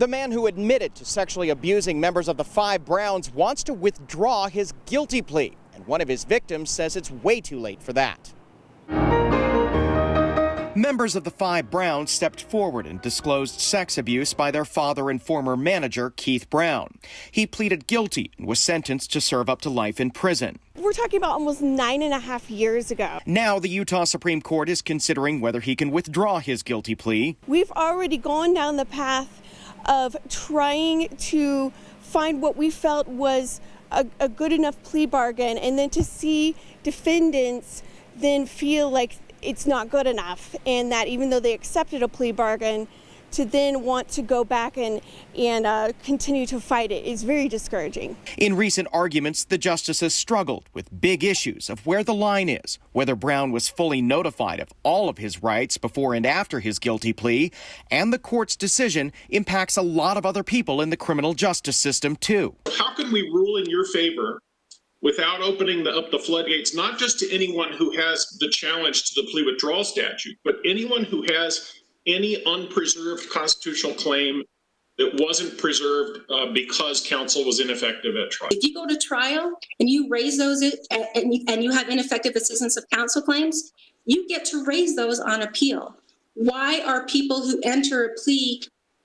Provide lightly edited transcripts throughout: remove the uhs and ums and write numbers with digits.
The man who admitted to sexually abusing members of the Five Browns wants to withdraw his guilty plea, and one of his victims says it's way too late for that. Members of the Five Browns stepped forward and disclosed sex abuse by their father and former manager, Keith Brown. He pleaded guilty and was sentenced to serve up to life in prison. We're talking about almost 9.5 years ago. Now the Utah Supreme Court is considering whether he can withdraw his guilty plea. We've already gone down the path of trying to find what we felt was a good enough plea bargain, and then to see defendants then feel like it's not good enough, and that even though they accepted a plea bargain, to then want to go back and continue to fight it is very discouraging. In recent arguments, the justices struggled with big issues of where the line is, whether Brown was fully notified of all of his rights before and after his guilty plea, and the court's decision impacts a lot of other people in the criminal justice system, too. How can we rule in your favor without opening up the floodgates, not just to anyone who has the challenge to the plea withdrawal statute, but anyone who has any unpreserved constitutional claim that wasn't preserved because counsel was ineffective at trial? If you go to trial and you raise those and you have ineffective assistance of counsel claims, you get to raise those on appeal. Why are people who enter a plea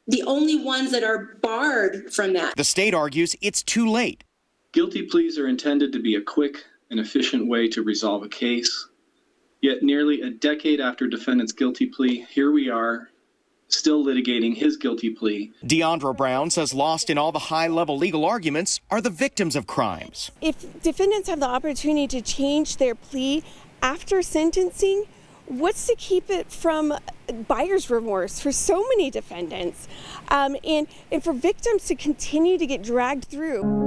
the only ones that are barred from that? The state argues it's too late. Guilty pleas are intended to be a quick and efficient way to resolve a case. Yet nearly a decade after defendant's guilty plea, here we are, still litigating his guilty plea. DEONDRA Brown says lost in all the high-level legal arguments are the victims of crimes. If defendants have the opportunity to change their plea after sentencing, what's to keep it from buyer's remorse for so many defendants, and for victims to continue to get dragged through?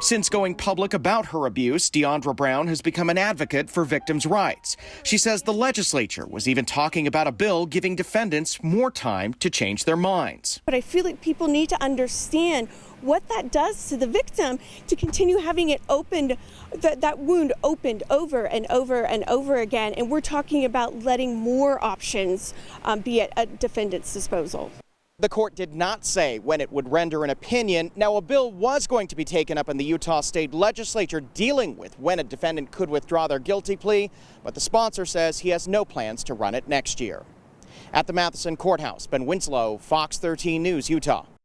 Since going public about her abuse, DEONDRA Brown has become an advocate for victims' rights. She says the legislature was even talking about a bill giving defendants more time to change their minds. But I feel like people need to understand what that does to the victim to continue having it opened, that wound opened over and over and over again. And we're talking about letting more options be at a defendant's disposal. The court did not say when it would render an opinion. Now, a bill was going to be taken up in the Utah State Legislature dealing with when a defendant could withdraw their guilty plea, but the sponsor says he has no plans to run it next year. At the Matheson Courthouse, Ben Winslow, Fox 13 News, Utah.